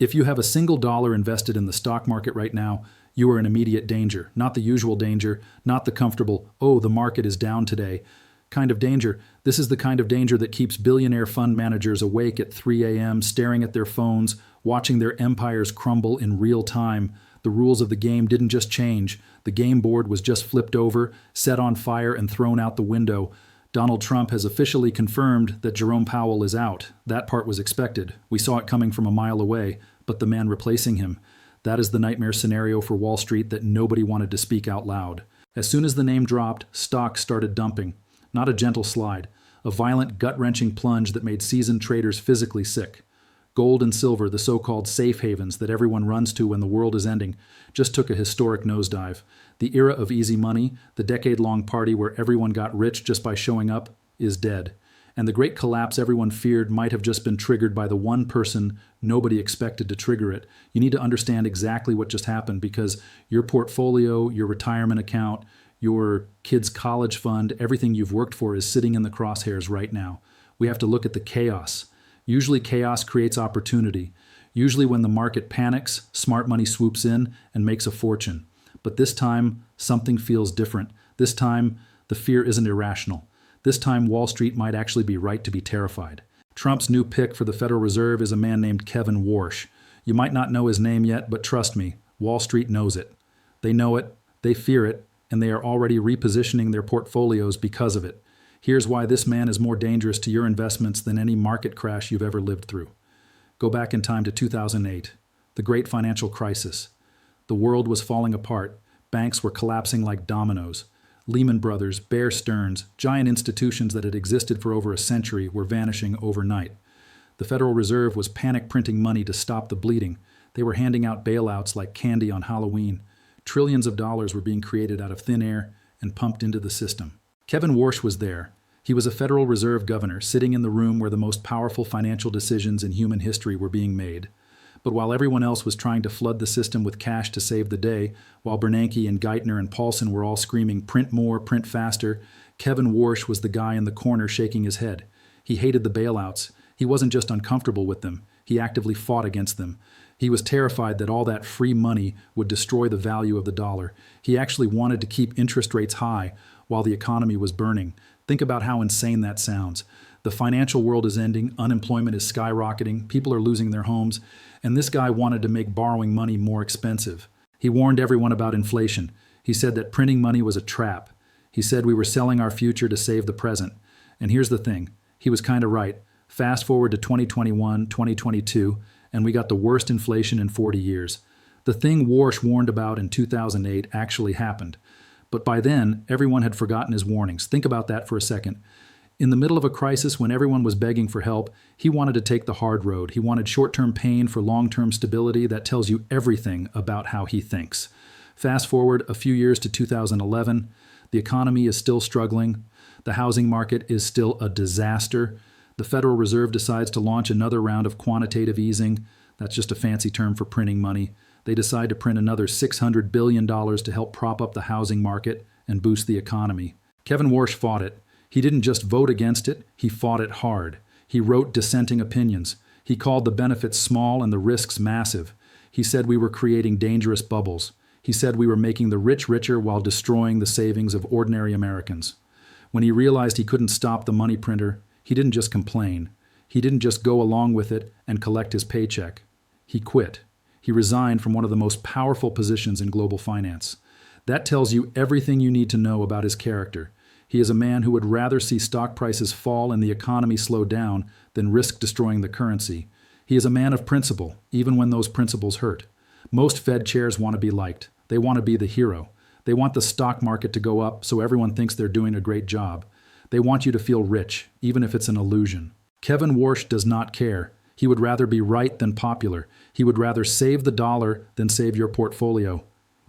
If you have a single dollar invested in the stock market right now, you are in immediate danger. Not the usual danger, not the comfortable, oh, the market is down today kind of danger. This is the kind of danger that keeps billionaire fund managers awake at 3 a.m., staring at their phones, watching their empires crumble in real time. The rules of the game didn't just change. The game board was just flipped over, set on fire, and thrown out the window. Donald Trump has officially confirmed that Jerome Powell is out. That part was expected. We saw it coming from a mile away, but the man replacing him. That is the nightmare scenario for Wall Street that nobody wanted to speak out loud. As soon as the name dropped, stocks started dumping. Not a gentle slide, a violent, gut-wrenching plunge that made seasoned traders physically sick. Gold and silver, the so-called safe havens that everyone runs to when the world is ending, just took a historic nosedive. The era of easy money, the decade-long party where everyone got rich just by showing up, is dead. And the great collapse everyone feared might have just been triggered by the one person nobody expected to trigger it. You need to understand exactly what just happened because your portfolio, your retirement account, your kid's college fund, everything you've worked for is sitting in the crosshairs right now. We have to look at the chaos. Usually chaos creates opportunity. Usually when the market panics, smart money swoops in and makes a fortune. But this time, something feels different. This time, the fear isn't irrational. This time, Wall Street might actually be right to be terrified. Trump's new pick for the Federal Reserve is a man named Kevin Warsh. You might not know his name yet, but trust me, Wall Street knows it. They know it, they fear it, and they are already repositioning their portfolios because of it. Here's why this man is more dangerous to your investments than any market crash you've ever lived through. Go back in time to 2008, the great financial crisis. The world was falling apart. Banks were collapsing like dominoes. Lehman Brothers, Bear Stearns, giant institutions that had existed for over a century were vanishing overnight. The Federal Reserve was panic printing money to stop the bleeding. They were handing out bailouts like candy on Halloween. Trillions of dollars were being created out of thin air and pumped into the system. Kevin Warsh was there. He was a Federal Reserve governor sitting in the room where the most powerful financial decisions in human history were being made. But while everyone else was trying to flood the system with cash to save the day, while Bernanke and Geithner and Paulson were all screaming, print more, print faster, Kevin Warsh was the guy in the corner shaking his head. He hated the bailouts. He wasn't just uncomfortable with them. He actively fought against them. He was terrified that all that free money would destroy the value of the dollar. He actually wanted to keep interest rates high while the economy was burning. Think about how insane that sounds. The financial world is ending, unemployment is skyrocketing, people are losing their homes, and this guy wanted to make borrowing money more expensive. He warned everyone about inflation. He said that printing money was a trap. He said we were selling our future to save the present. And here's the thing, he was kind of right. Fast forward to 2021, 2022, and we got the worst inflation in 40 years. The thing Warsh warned about in 2008 actually happened. But by then, everyone had forgotten his warnings. Think about that for a second. In the middle of a crisis when everyone was begging for help, he wanted to take the hard road. He wanted short-term pain for long-term stability. That tells you everything about how he thinks. Fast forward a few years to 2011. The economy is still struggling. The housing market is still a disaster. The Federal Reserve decides to launch another round of quantitative easing. That's just a fancy term for printing money. They decide to print another $600 billion to help prop up the housing market and boost the economy. Kevin Warsh fought it. He didn't just vote against it, he fought it hard. He wrote dissenting opinions. He called the benefits small and the risks massive. He said we were creating dangerous bubbles. He said we were making the rich richer while destroying the savings of ordinary Americans. When he realized he couldn't stop the money printer, he didn't just complain. He didn't just go along with it and collect his paycheck. He quit. He resigned from one of the most powerful positions in global finance. That tells you everything you need to know about his character. He is a man who would rather see stock prices fall and the economy slow down than risk destroying the currency. He is a man of principle, even when those principles hurt. Most Fed chairs want to be liked. They want to be the hero. They want the stock market to go up so everyone thinks they're doing a great job. They want you to feel rich, even if it's an illusion. Kevin Warsh does not care. He would rather be right than popular. He would rather save the dollar than save your portfolio.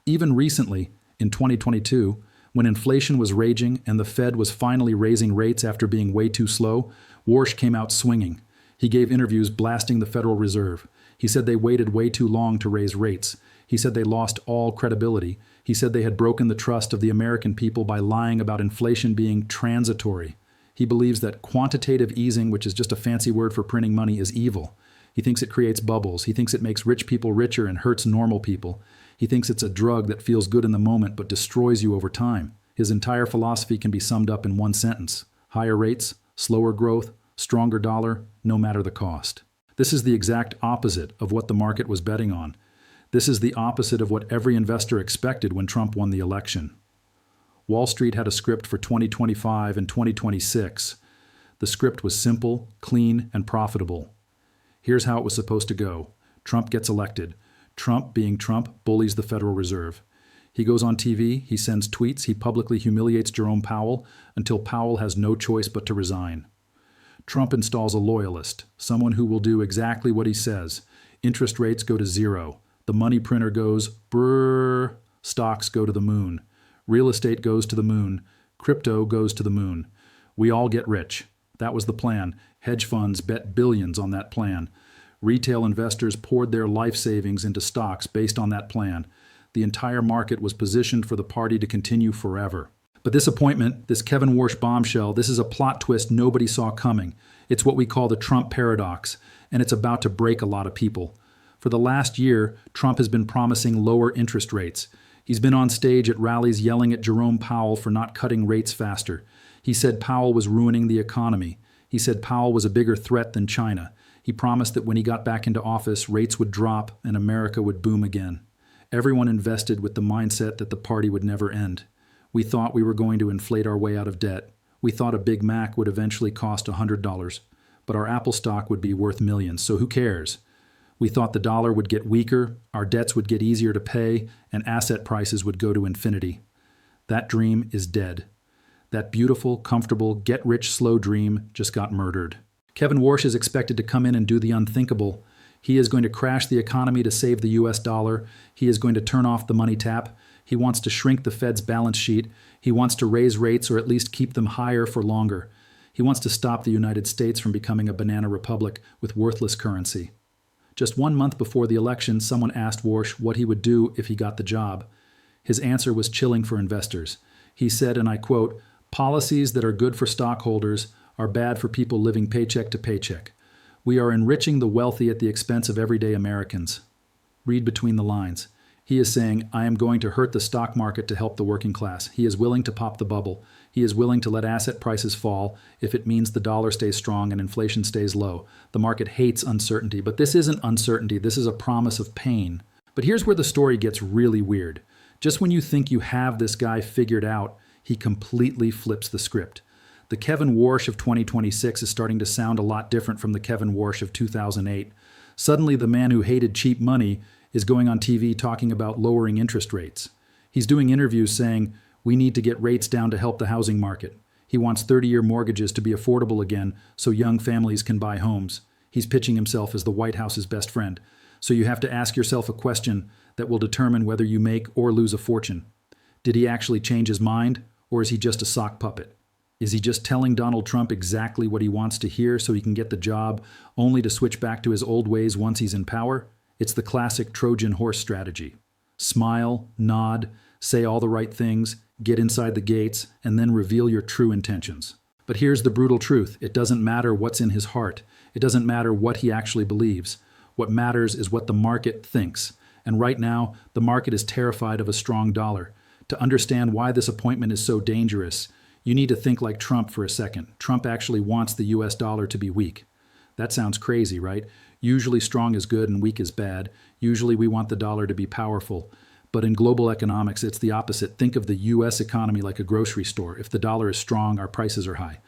Even recently, in 2022, when inflation was raging and the Fed was finally raising rates after being way too slow, Warsh came out swinging. He gave interviews blasting the Federal Reserve. He said they waited way too long to raise rates. He said they lost all credibility. He said they had broken the trust of the American people by lying about inflation being transitory. He believes that quantitative easing, which is just a fancy word for printing money, is evil. He thinks it creates bubbles. He thinks it makes rich people richer and hurts normal people. He thinks it's a drug that feels good in the moment but destroys you over time. His entire philosophy can be summed up in one sentence: higher rates, slower growth, stronger dollar, no matter the cost. This is the exact opposite of what the market was betting on. This is the opposite of what every investor expected when Trump won the election. Wall Street had a script for 2025 and 2026. The script was simple, clean, and profitable. Here's how it was supposed to go. Trump gets elected. Trump, being Trump, bullies the Federal Reserve. He goes on TV, he sends tweets, he publicly humiliates Jerome Powell until Powell has no choice but to resign. Trump installs a loyalist, someone who will do exactly what he says. Interest rates go to zero. The money printer goes brrr. Stocks go to the moon. Real estate goes to the moon. Crypto goes to the moon. We all get rich. That was the plan. Hedge funds bet billions on that plan. Retail investors poured their life savings into stocks based on that plan. The entire market was positioned for the party to continue forever. But this appointment, this Kevin Warsh bombshell, this is a plot twist nobody saw coming. It's what we call the Trump paradox, and it's about to break a lot of people. For the last year, Trump has been promising lower interest rates. He's been on stage at rallies yelling at Jerome Powell for not cutting rates faster. He said Powell was ruining the economy. He said Powell was a bigger threat than China. He promised that when he got back into office, rates would drop and America would boom again. Everyone invested with the mindset that the party would never end. We thought we were going to inflate our way out of debt. We thought a Big Mac would eventually cost $100, but our Apple stock would be worth millions, so who cares? We thought the dollar would get weaker, our debts would get easier to pay, and asset prices would go to infinity. That dream is dead. That beautiful, comfortable, get-rich-slow dream just got murdered. Kevin Warsh is expected to come in and do the unthinkable. He is going to crash the economy to save the US dollar. He is going to turn off the money tap. He wants to shrink the Fed's balance sheet. He wants to raise rates or at least keep them higher for longer. He wants to stop the United States from becoming a banana republic with worthless currency. Just 1 month before the election, someone asked Warsh what he would do if he got the job. His answer was chilling for investors. He said, and I quote, "Policies that are good for stockholders are bad for people living paycheck to paycheck. We are enriching the wealthy at the expense of everyday Americans." Read between the lines. He is saying, I am going to hurt the stock market to help the working class. He is willing to pop the bubble. He is willing to let asset prices fall if it means the dollar stays strong and inflation stays low. The market hates uncertainty, but this isn't uncertainty. This is a promise of pain. But here's where the story gets really weird. Just when you think you have this guy figured out, he completely flips the script. The Kevin Warsh of 2026 is starting to sound a lot different from the Kevin Warsh of 2008. Suddenly, the man who hated cheap money is going on TV talking about lowering interest rates. He's doing interviews saying, we need to get rates down to help the housing market. He wants 30-year mortgages to be affordable again so young families can buy homes. He's pitching himself as the White House's best friend. So you have to ask yourself a question that will determine whether you make or lose a fortune. Did he actually change his mind, or is he just a sock puppet? Is he just telling Donald Trump exactly what he wants to hear so he can get the job, only to switch back to his old ways once he's in power? It's the classic Trojan horse strategy. Smile, nod, say all the right things, get inside the gates, and then reveal your true intentions. But here's the brutal truth. It doesn't matter what's in his heart. It doesn't matter what he actually believes. What matters is what the market thinks. And right now, the market is terrified of a strong dollar. To understand why this appointment is so dangerous, you need to think like Trump for a second. Trump actually wants the US dollar to be weak. That sounds crazy, right? Usually strong is good and weak is bad. Usually we want the dollar to be powerful. But in global economics, it's the opposite. Think of the US economy like a grocery store. If the dollar is strong, our prices are high.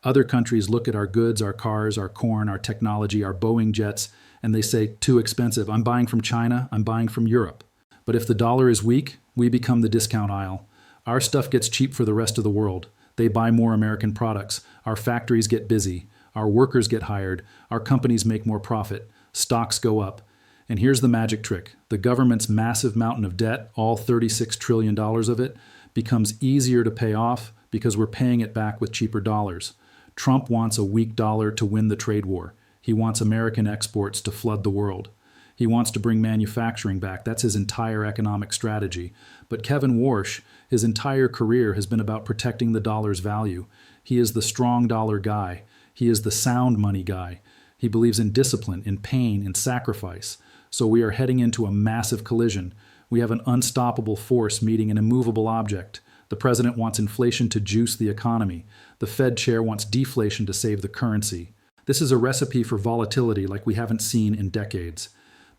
Other countries look at our goods, our cars, our corn, our technology, our Boeing jets, and they say, too expensive. I'm buying from China, I'm buying from Europe. But if the dollar is weak, we become the discount aisle. Our stuff gets cheap for the rest of the world. They buy more American products. Our factories get busy. Our workers get hired. Our companies make more profit. Stocks go up. And here's the magic trick. The government's massive mountain of debt, all $36 trillion of it, becomes easier to pay off because we're paying it back with cheaper dollars. Trump wants a weak dollar to win the trade war. He wants American exports to flood the world. He wants to bring manufacturing back. That's his entire economic strategy. But Kevin Warsh, his entire career has been about protecting the dollar's value. He is the strong dollar guy. He is the sound money guy. He believes in discipline, in pain, in sacrifice. So we are heading into a massive collision. We have an unstoppable force meeting an immovable object. The president wants inflation to juice the economy. The Fed chair wants deflation to save the currency. This is a recipe for volatility like we haven't seen in decades.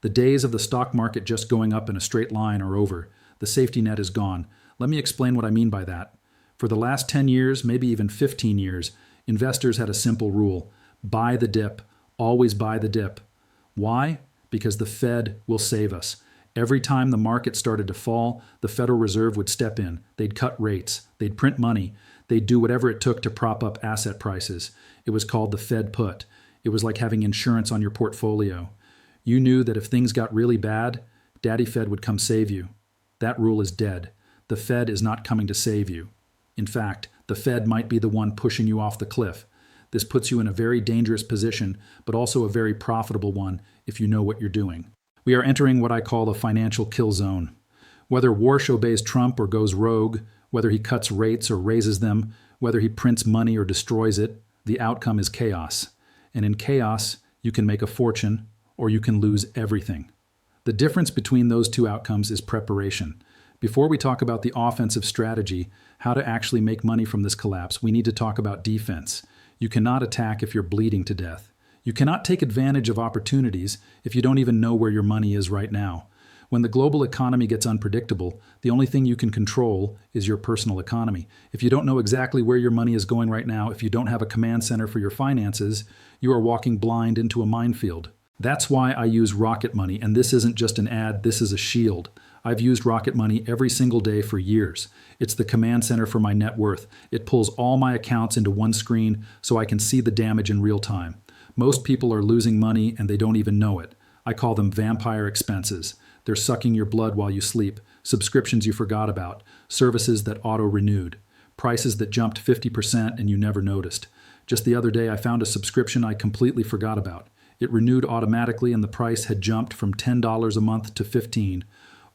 The days of the stock market just going up in a straight line are over. The safety net is gone. Let me explain what I mean by that. For the last 10 years, maybe even 15 years, investors had a simple rule: buy the dip, always buy the dip. Why? Because the Fed will save us. Every time the market started to fall, the Federal Reserve would step in. They'd cut rates. They'd print money. They'd do whatever it took to prop up asset prices. It was called the Fed put. It was like having insurance on your portfolio. You knew that if things got really bad, Daddy Fed would come save you. That rule is dead. The Fed is not coming to save you. In fact, the Fed might be the one pushing you off the cliff. This puts you in a very dangerous position, but also a very profitable one if you know what you're doing. We are entering what I call the financial kill zone. Whether Warsh obeys Trump or goes rogue, whether he cuts rates or raises them, whether he prints money or destroys it, the outcome is chaos. And in chaos, you can make a fortune or you can lose everything. The difference between those two outcomes is preparation. Before we talk about the offensive strategy, how to actually make money from this collapse, we need to talk about defense. You cannot attack if you're bleeding to death. You cannot take advantage of opportunities if you don't even know where your money is right now. When the global economy gets unpredictable, the only thing you can control is your personal economy. If you don't know exactly where your money is going right now, if you don't have a command center for your finances, you are walking blind into a minefield. That's why I use Rocket Money, and this isn't just an ad, this is a shield. I've used Rocket Money every single day for years. It's the command center for my net worth. It pulls all my accounts into one screen so I can see the damage in real time. Most people are losing money and they don't even know it. I call them vampire expenses. They're sucking your blood while you sleep, subscriptions you forgot about, services that auto-renewed, prices that jumped 50% and you never noticed. Just the other day I found a subscription I completely forgot about. It renewed automatically and the price had jumped from $10 a month to $15.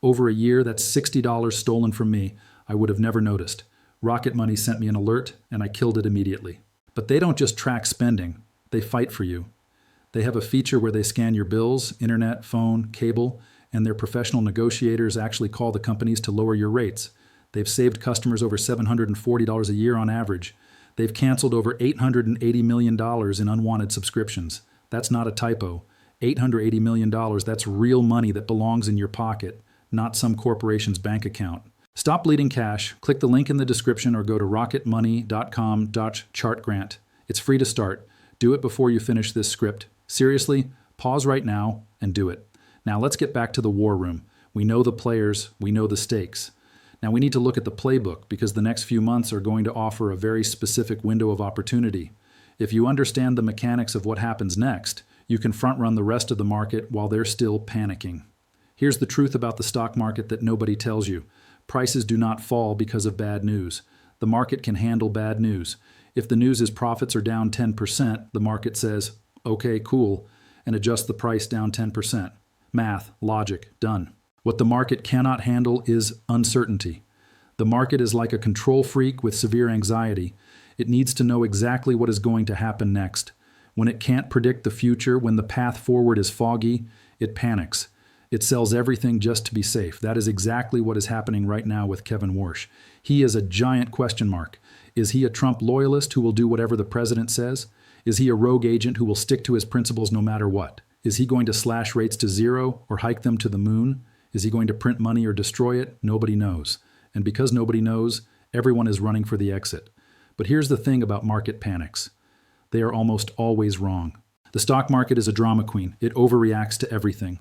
Over a year, that's $60 stolen from me. I would have never noticed. Rocket Money sent me an alert and I killed it immediately. But they don't just track spending. They fight for you. They have a feature where they scan your bills, internet, phone, cable, and their professional negotiators actually call the companies to lower your rates. They've saved customers over $740 a year on average. They've canceled over $880 million in unwanted subscriptions. That's not a typo. $880 million, that's real money that belongs in your pocket, not some corporation's bank account. Stop bleeding cash. Click the link in the description or go to rocketmoney.com/chartgrant. It's free to start. Do it before you finish this script. Seriously, pause right now and do it. Now let's get back to the war room. We know the players, we know the stakes. Now we need to look at the playbook because the next few months are going to offer a very specific window of opportunity. If you understand the mechanics of what happens next, you can front-run the rest of the market while they're still panicking. Here's the truth about the stock market that nobody tells you. Prices do not fall because of bad news. The market can handle bad news. If the news is profits are down 10%, the market says, okay, cool, and adjusts the price down 10%. Math, logic, done. What the market cannot handle is uncertainty. The market is like a control freak with severe anxiety. It needs to know exactly what is going to happen next. When it can't predict the future, when the path forward is foggy, it panics. It sells everything just to be safe. That is exactly what is happening right now with Kevin Warsh. He is a giant question mark. Is he a Trump loyalist who will do whatever the president says? Is he a rogue agent who will stick to his principles no matter what? Is he going to slash rates to zero or hike them to the moon? Is he going to print money or destroy it? Nobody knows. And because nobody knows, everyone is running for the exit. But here's the thing about market panics. They are almost always wrong. The stock market is a drama queen. It overreacts to everything.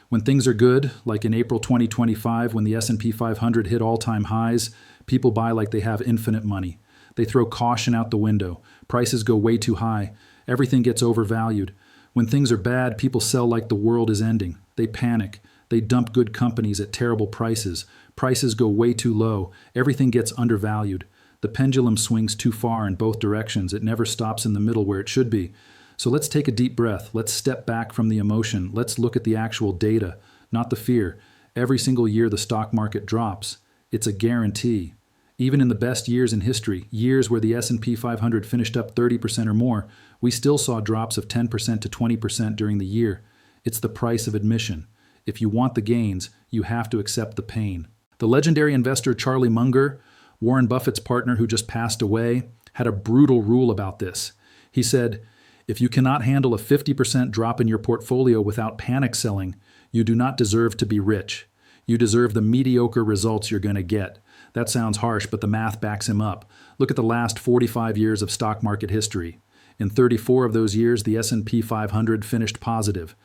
When things are good, like in April 2025 when the S&P 500 hit all-time highs, people buy like they have infinite money. They throw caution out the window. Prices go way too high. Everything gets overvalued. When things are bad, people sell like the world is ending. They panic. They dump good companies at terrible prices. Prices go way too low. Everything gets undervalued. The pendulum swings too far in both directions. It never stops in the middle where it should be. So let's take a deep breath. Let's step back from the emotion. Let's look at the actual data, not the fear. Every single year the stock market drops. It's a guarantee. Even in the best years in history, years where the S&P 500 finished up 30% or more, we still saw drops of 10% to 20% during the year. It's the price of admission. If you want the gains, you have to accept the pain. The legendary investor Charlie Munger, Warren Buffett's partner who just passed away, had a brutal rule about this. He said, "If you cannot handle a 50% drop in your portfolio without panic selling, you do not deserve to be rich. You deserve the mediocre results you're going to get." That sounds harsh, but the math backs him up. Look at the last 45 years of stock market history. In 34 of those years, the S&P 500 finished positive.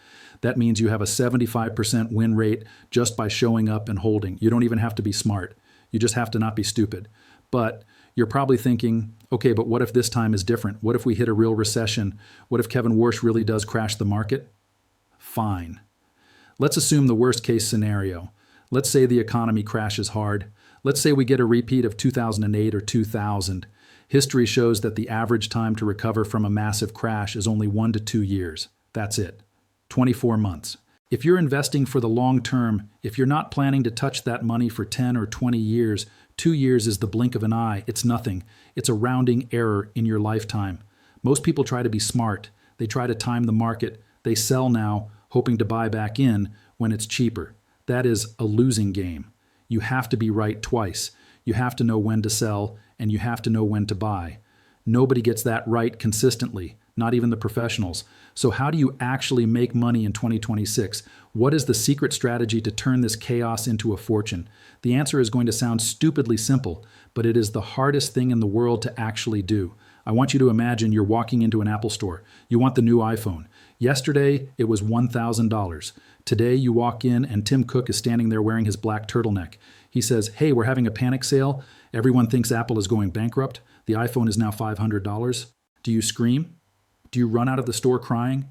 That means you have a 75% win rate just by showing up and holding. You don't even have to be smart. You just have to not be stupid. But you're probably thinking, okay, but what if this time is different? What if we hit a real recession? What if Kevin Warsh really does crash the market? Fine. Let's assume the worst case scenario. Let's say the economy crashes hard. Let's say we get a repeat of 2008 or 2000. History shows that the average time to recover from a massive crash is only 1 to 2 years. That's it. 24 months. If you're investing for the long term, if you're not planning to touch that money for 10 or 20 years, 2 years is the blink of an eye. It's nothing. It's a rounding error in your lifetime. Most people try to be smart. They try to time the market. They sell now, hoping to buy back in when it's cheaper. That is a losing game. You have to be right twice. You have to know when to sell, and you have to know when to buy. Nobody gets that right consistently, not even the professionals. So how do you actually make money in 2026? What is the secret strategy to turn this chaos into a fortune? The answer is going to sound stupidly simple, but it is the hardest thing in the world to actually do. I want you to imagine you're walking into an Apple store. You want the new iPhone. Yesterday, it was $1,000. Today, you walk in and Tim Cook is standing there wearing his black turtleneck. He says, "Hey, we're having a panic sale. Everyone thinks Apple is going bankrupt. The iPhone is now $500. Do you scream? Do you run out of the store crying?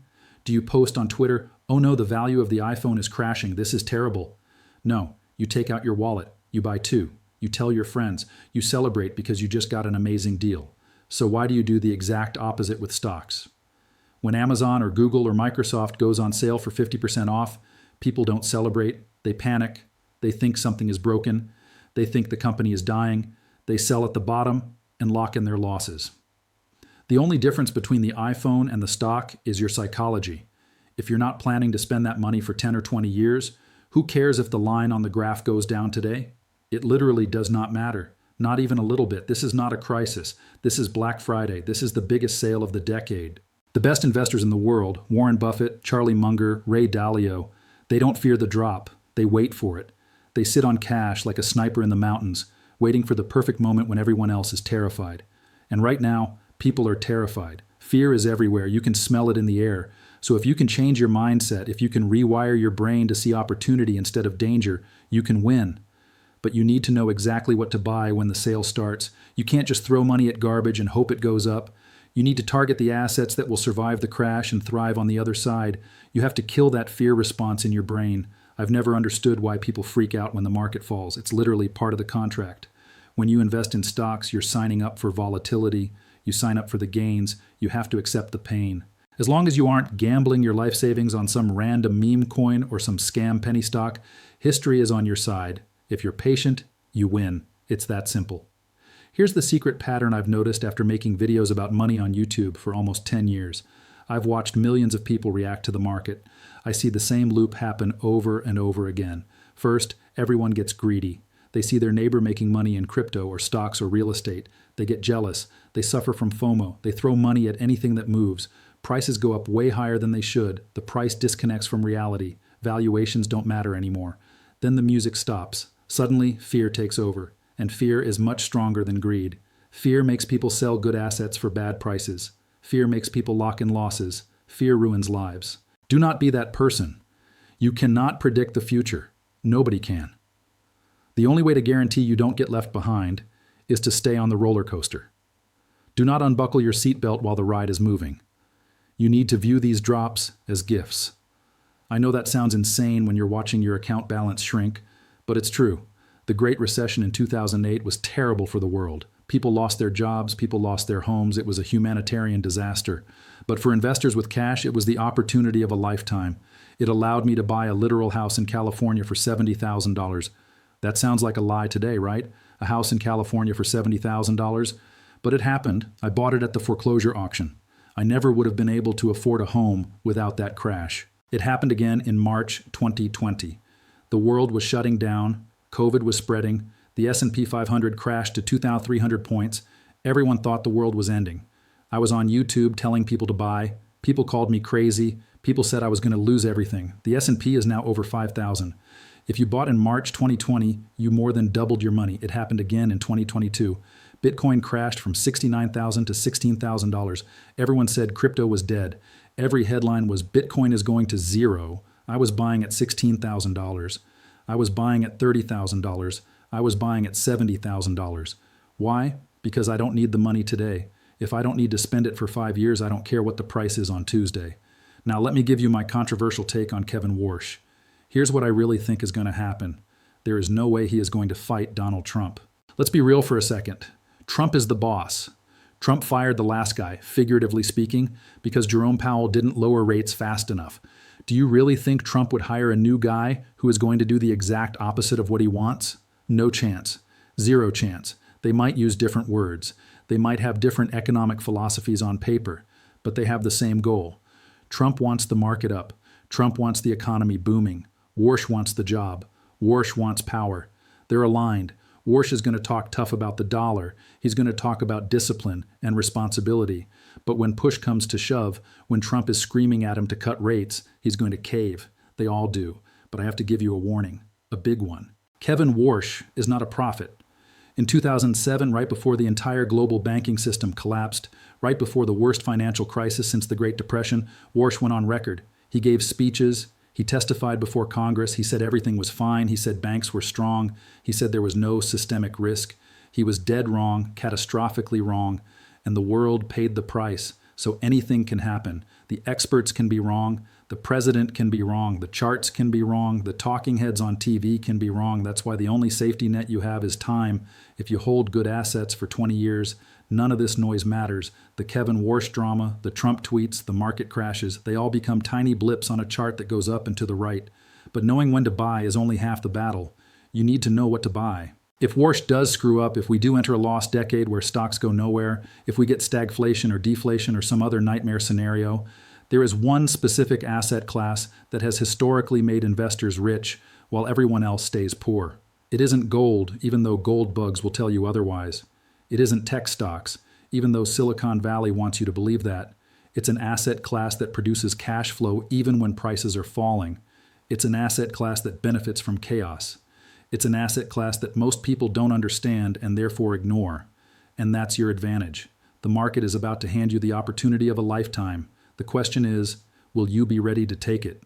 Do you post on Twitter, "Oh no, the value of the iPhone is crashing. This is terrible"? No, you take out your wallet. You buy 2. You tell your friends. You celebrate because you just got an amazing deal. So why do you do the exact opposite with stocks? When Amazon or Google or Microsoft goes on sale for 50% off, people don't celebrate. They panic. They think something is broken. They think the company is dying. They sell at the bottom and lock in their losses. The only difference between the iPhone and the stock is your psychology. If you're not planning to spend that money for 10 or 20 years, who cares if the line on the graph goes down today? It literally does not matter. Not even a little bit. This is not a crisis. This is Black Friday. This is the biggest sale of the decade. The best investors in the world, Warren Buffett, Charlie Munger, Ray Dalio, they don't fear the drop. They wait for it. They sit on cash like a sniper in the mountains, waiting for the perfect moment when everyone else is terrified. And right now, people are terrified. Fear is everywhere. You can smell it in the air. So if you can change your mindset, if you can rewire your brain to see opportunity instead of danger, you can win. But you need to know exactly what to buy when the sale starts. You can't just throw money at garbage and hope it goes up. You need to target the assets that will survive the crash and thrive on the other side. You have to kill that fear response in your brain. I've never understood why people freak out when the market falls. It's literally part of the contract. When you invest in stocks, you're signing up for volatility. You sign up for the gains. You have to accept the pain. As long as you aren't gambling your life savings on some random meme coin or some scam penny stock, history is on your side. If you're patient, you win. It's that simple. Here's the secret pattern I've noticed after making videos about money on YouTube for almost 10 years. I've watched millions of people react to the market. I see the same loop happen over and over again. First, everyone gets greedy. They see their neighbor making money in crypto or stocks or real estate. They get jealous. They suffer from FOMO. They throw money at anything that moves. Prices go up way higher than they should. The price disconnects from reality. Valuations don't matter anymore. Then the music stops. Suddenly, fear takes over. And fear is much stronger than greed. Fear makes people sell good assets for bad prices. Fear makes people lock in losses. Fear ruins lives. Do not be that person. You cannot predict the future. Nobody can. The only way to guarantee you don't get left behind is to stay on the roller coaster. Do not unbuckle your seatbelt while the ride is moving. You need to view these drops as gifts. I know that sounds insane when you're watching your account balance shrink, but it's true. The Great Recession in 2008 was terrible for the world. People lost their jobs, people lost their homes. It was a humanitarian disaster. But for investors with cash, it was the opportunity of a lifetime. It allowed me to buy a literal house in California for $70,000. That sounds like a lie today, right? a house in California for $70,000. But it happened. I bought it at the foreclosure auction. I never would have been able to afford a home without that crash. It happened again in March 2020. The world was shutting down, COVID was spreading, the S&P 500 crashed to 2,300 points. Everyone thought the world was ending. I was on YouTube telling people to buy. People called me crazy. People said I was going to lose everything. The S&P is now over 5,000. If you bought in March 2020, you more than doubled your money. It happened again in 2022. Bitcoin crashed from $69,000 to $16,000. Everyone said crypto was dead. Every headline was Bitcoin is going to zero. I was buying at $16,000. I was buying at $30,000. I was buying at $70,000. Why? Because I don't need the money today. If I don't need to spend it for 5 years, I don't care what the price is on Tuesday. Now let me give you my controversial take on Kevin Warsh. Here's what I really think is going to happen. There is no way he is going to fight Donald Trump. Let's be real for a second. Trump is the boss. Trump fired the last guy, figuratively speaking, because Jerome Powell didn't lower rates fast enough. Do you really think Trump would hire a new guy who is going to do the exact opposite of what he wants? No chance. Zero chance. They might use different words. They might have different economic philosophies on paper, but they have the same goal. Trump wants the market up. Trump wants the economy booming. Warsh wants the job. Warsh wants power. They're aligned. Warsh is going to talk tough about the dollar. He's going to talk about discipline and responsibility. But when push comes to shove, when Trump is screaming at him to cut rates, he's going to cave. They all do. But I have to give you a warning, a big one. Kevin Warsh is not a prophet. In 2007, right before the entire global banking system collapsed, right before the worst financial crisis since the Great Depression, Warsh went on record. He gave speeches. He testified before Congress. He said everything was fine. He said banks were strong. He said there was no systemic risk. He was dead wrong, catastrophically wrong, and the world paid the price. So anything can happen. The experts can be wrong. The president can be wrong. The charts can be wrong. The talking heads on TV can be wrong. That's why the only safety net you have is time. If you hold good assets for 20 years, none of this noise matters. The Kevin Warsh drama, the Trump tweets, the market crashes, they all become tiny blips on a chart that goes up and to the right. But knowing when to buy is only half the battle. You need to know what to buy. If Warsh does screw up, if we do enter a lost decade where stocks go nowhere, if we get stagflation or deflation or some other nightmare scenario, there is one specific asset class that has historically made investors rich while everyone else stays poor. It isn't gold, even though gold bugs will tell you otherwise. It isn't tech stocks, even though Silicon Valley wants you to believe that. It's an asset class that produces cash flow even when prices are falling. It's an asset class that benefits from chaos. It's an asset class that most people don't understand and therefore ignore. And that's your advantage. The market is about to hand you the opportunity of a lifetime. The question is, will you be ready to take it?